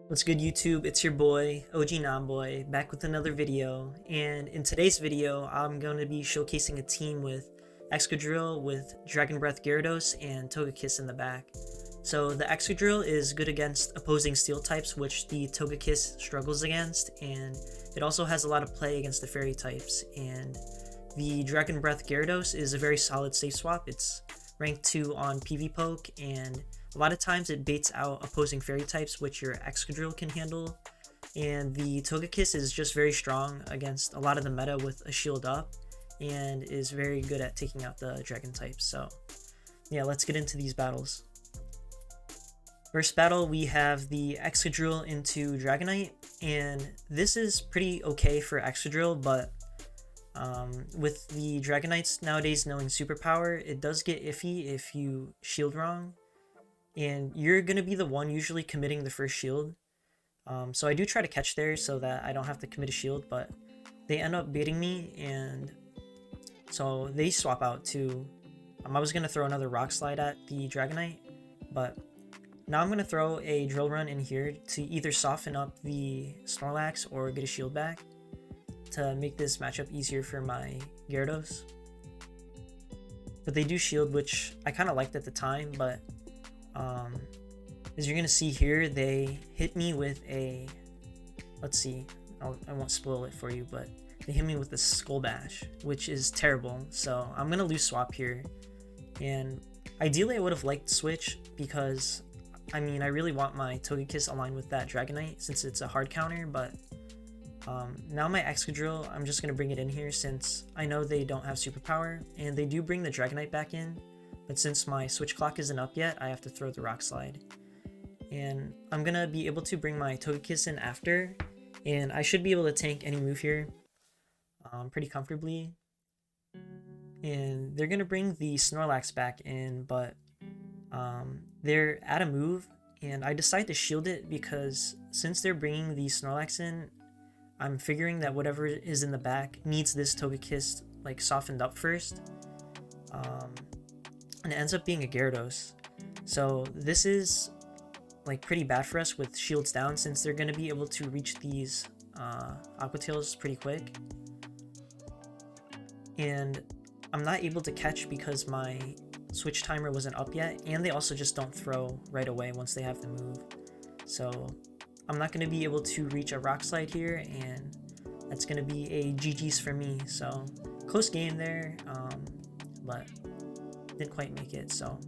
What's good, YouTube? It's your boy, OG Nonboy, back with another video, and in today's video, I'm going to be showcasing a team with Excadrill with Dragon Breath Gyarados and Togekiss in the back. So the Excadrill is good against opposing steel types, which the Togekiss struggles against, and it also has a lot of play against the fairy types, and the Dragon Breath Gyarados is a very solid safe swap. It's ranked 2 on PvPoke, and a lot of times it baits out opposing fairy types, which your Excadrill can handle. And the Togekiss is just very strong against a lot of the meta with a shield up, and is very good at taking out the dragon types. So yeah, let's get into these battles. First battle, we have the Excadrill into Dragonite, and this is pretty okay for Excadrill, but with the Dragonites nowadays knowing superpower, it does get iffy if you shield wrong, and you're going to be the one usually committing the first shield. So I do try to catch there so that I don't have to commit a shield, but they end up baiting me, and so they swap out too. I was going to throw another Rock Slide at the Dragonite, but now I'm going to throw a Drill Run in here to either soften up the Snorlax or get a shield back to make this matchup easier for my Gyarados. But they do shield, which I kind of liked at the time, but as you're going to see here, they hit me with a, let's see, I won't spoil it for you, but they hit me with the Skull Bash, which is terrible. So I'm going to lose swap here, and ideally I would have liked switch because I really want my Togekiss aligned with that Dragonite since it's a hard counter, but now my Excadrill, I'm just going to bring it in here since I know they don't have superpower, and they do bring the Dragonite back in, but since my switch clock isn't up yet, I have to throw the Rock Slide. And I'm going to be able to bring my Togekiss in after, and I should be able to tank any move here pretty comfortably. And they're going to bring the Snorlax back in, but they're at a move, and I decide to shield it because since they're bringing the Snorlax in, I'm figuring that whatever is in the back needs this Togekiss like softened up first, and it ends up being a Gyarados. So this is like pretty bad for us with shields down since they're going to be able to reach these Aqua Tails pretty quick, and I'm not able to catch because my switch timer wasn't up yet, and they also just don't throw right away once they have the move. So I'm not going to be able to reach a Rock Slide here, and that's going to be a GG's for me. So close game there, but didn't quite make it. So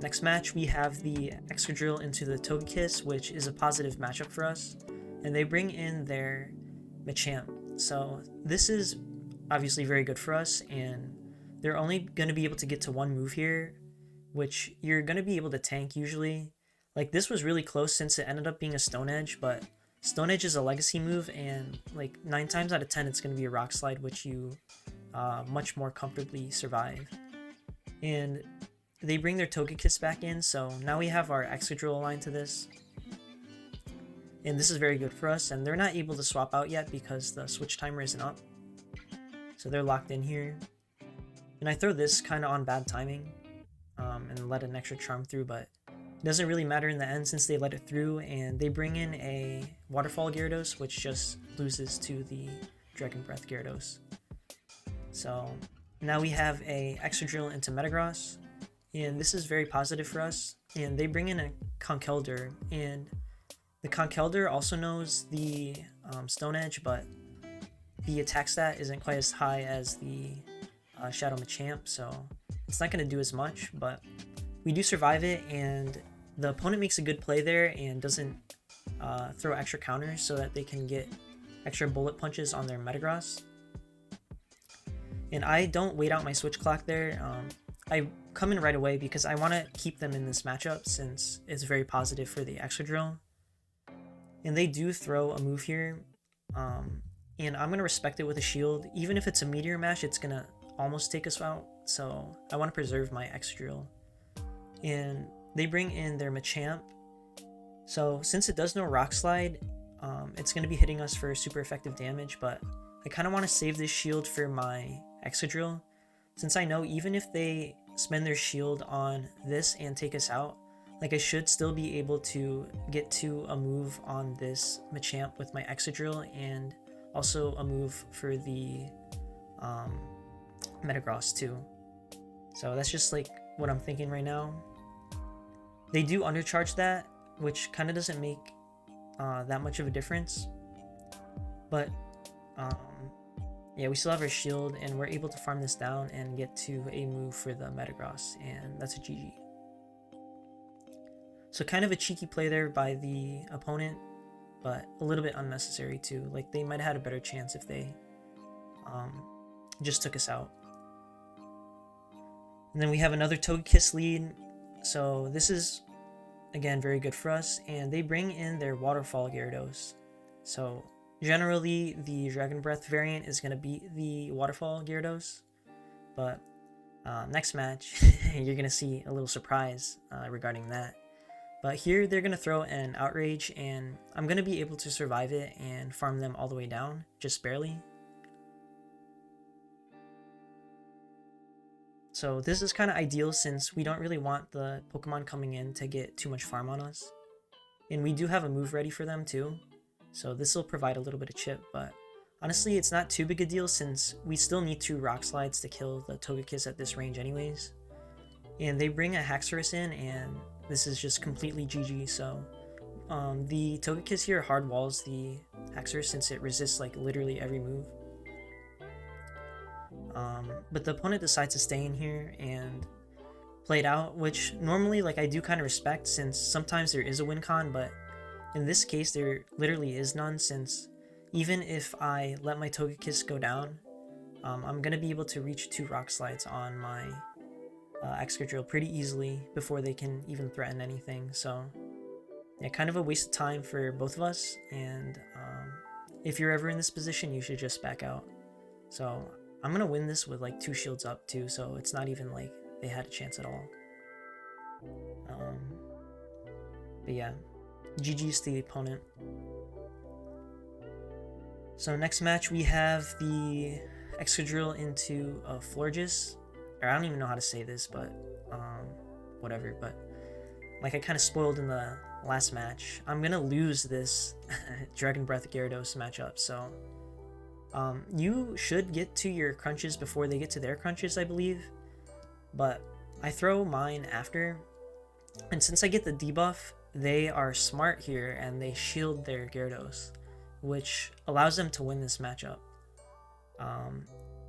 next match, we have the Excadrill into the Togekiss, which is a positive matchup for us, and they bring in their Machamp. So this is obviously very good for us, and they're only going to be able to get to one move here, which you're going to be able to tank usually. Like, this was really close since it ended up being a Stone Edge, but Stone Edge is a legacy move, and like 9 times out of 10 it's going to be a Rock Slide, which you much more comfortably survive. And they bring their Togekiss back in, so now we have our Excadrill aligned to this, and this is very good for us. And they're not able to swap out yet because the switch timer isn't up, so they're locked in here. And I throw this kind of on bad timing and let an extra charm through, but it doesn't really matter in the end since they let it through, and they bring in a Waterfall Gyarados, which just loses to the Dragon Breath Gyarados. So now we have a Excadrill into Metagross, and this is very positive for us. And they bring in a Conkeldurr, and the Conkeldurr also knows the Stone Edge, but the attack stat isn't quite as high as the Shadow Machamp, so it's not going to do as much, but we do survive it, and the opponent makes a good play there and doesn't throw extra counters so that they can get extra bullet punches on their Metagross. And I don't wait out my switch clock there. I come in right away because I want to keep them in this matchup since it's very positive for the Excadrill. And they do throw a move here, and I'm going to respect it with a shield. Even if it's a Meteor Mash, it's going to almost take us out, so I want to preserve my Excadrill. And they bring in their Machamp, so since it does no Rock Slide, it's going to be hitting us for super effective damage, but I kind of want to save this shield for my Excadrill, since I know even if they spend their shield on this and take us out, Like, I should still be able to get to a move on this Machamp with my Excadrill, and also a move for the Metagross too. So that's just like what I'm thinking right now. They do undercharge that, which kind of doesn't make that much of a difference. But yeah, we still have our shield, and we're able to farm this down and get to a move for the Metagross, and that's a GG. So kind of a cheeky play there by the opponent, but a little bit unnecessary too. Like, they might have had a better chance if they just took us out. And then we have another Togekiss lead. So this is, again, very good for us. And they bring in their Waterfall Gyarados. So generally, the Dragon Breath variant is going to beat the Waterfall Gyarados. But next match, you're going to see a little surprise regarding that. But here, they're going to throw an Outrage, and I'm going to be able to survive it and farm them all the way down, just barely. So this is kind of ideal since we don't really want the Pokemon coming in to get too much farm on us. And we do have a move ready for them too. So this will provide a little bit of chip, but honestly, it's not too big a deal since we still need 2 Rock Slides to kill the Togekiss at this range anyways. And they bring a Haxorus in, and this is just completely GG. So the Togekiss here hard walls the Haxorus since it resists like literally every move. But the opponent decides to stay in here and play it out, which normally, like, I do kind of respect since sometimes there is a win con, but in this case there literally is none, since even if I let my Togekiss go down, I'm going to be able to reach 2 Rock Slides on my Excadrill pretty easily before they can even threaten anything. So yeah, kind of a waste of time for both of us, and if you're ever in this position, you should just back out. So I'm gonna win this with like 2 shields up too, so it's not even like they had a chance at all. But yeah, GG's to the opponent. So next match we have the Excadrill into a Florges. Or I don't even know how to say this, but whatever. But like I kind of spoiled in the last match, I'm gonna lose this Dragon Breath Gyarados matchup. So you should get to your crunches before they get to their crunches, I believe. But I throw mine after, and since I get the debuff, they are smart here and they shield their Gyarados, which allows them to win this matchup.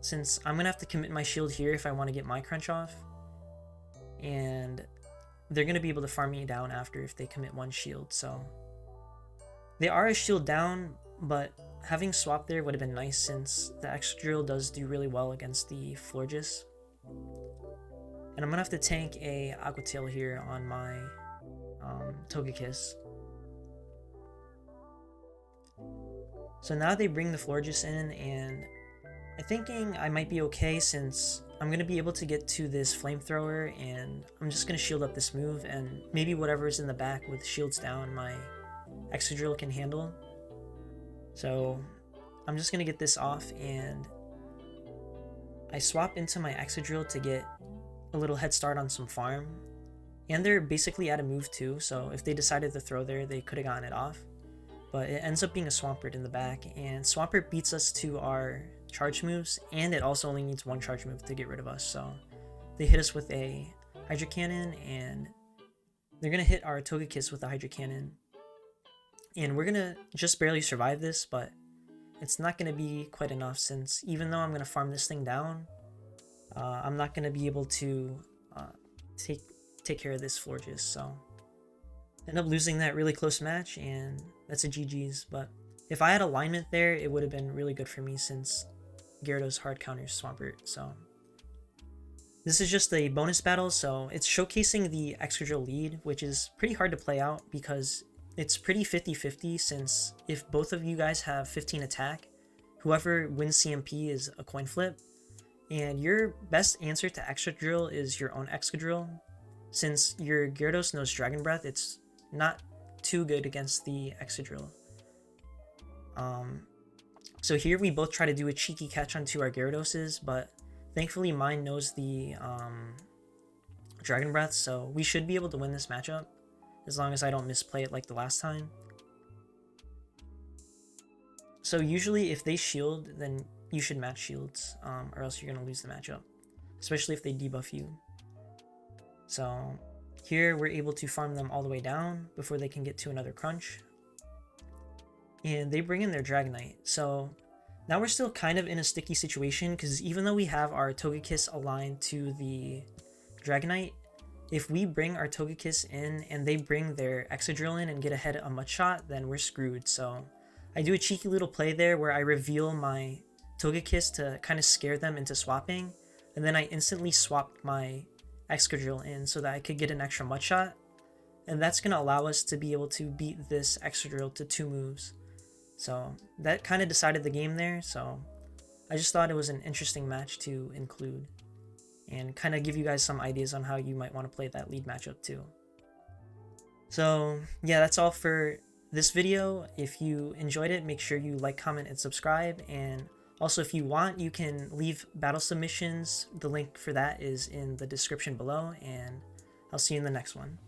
Since I'm gonna have to commit my shield here if I want to get my crunch off, and they're gonna be able to farm me down after if they commit 1 shield. So they are a shield down, but having swap there would have been nice since the Excadrill does do really well against the Florges. And I'm gonna have to tank a Aqua Tail here on my Togekiss. So now they bring the Florges in, and I'm thinking I might be okay since I'm going to be able to get to this Flamethrower, and I'm just going to shield up this move, and maybe whatever's in the back with shields down my Excadrill can handle. So I'm just going to get this off, and I swap into my Excadrill to get a little head start on some farm. And they're basically out of move too, so if they decided to throw there, they could have gotten it off. But it ends up being a Swampert in the back, and Swampert beats us to our charge moves, and it also only needs 1 charge move to get rid of us. So they hit us with a Hydro Cannon, and they're going to hit our Togekiss with a Hydro Cannon. And we're going to just barely survive this, but it's not going to be quite enough since even though I'm going to farm this thing down, I'm not going to be able to take care of this Florges. So end up losing that really close match, and that's a GG's. But if I had alignment there, it would have been really good for me since Gyarados hard counters Swampert. So this is just a bonus battle, so it's showcasing the Excadrill lead, which is pretty hard to play out because it's pretty 50-50 since if both of you guys have 15 attack, whoever wins CMP is a coin flip. And your best answer to Excadrill is your own Excadrill. Since your Gyarados knows Dragon Breath, it's not too good against the Excadrill. So here we both try to do a cheeky catch onto our Gyaradoses, but thankfully mine knows the Dragon Breath, so we should be able to win this matchup. as long as I don't misplay it like the last time. So usually if they shield, then you should match shields, or else you're going to lose the matchup, especially if they debuff you. So here we're able to farm them all the way down before they can get to another crunch. And they bring in their Dragonite. So now we're still kind of in a sticky situation, because even though we have our Togekiss aligned to the Dragonite, if we bring our Togekiss in and they bring their Excadrill in and get ahead a Mudshot, then we're screwed. So I do a cheeky little play there where I reveal my Togekiss to kind of scare them into swapping, and then I instantly swap my Excadrill in so that I could get an extra Mudshot, and that's going to allow us to be able to beat this Excadrill to 2 moves. So that kind of decided the game there, so I just thought it was an interesting match to include and kind of give you guys some ideas on how you might want to play that lead matchup too. So yeah, that's all for this video. If you enjoyed it, make sure you like, comment, and subscribe. And also, if you want, you can leave battle submissions. The link for that is in the description below, and I'll see you in the next one.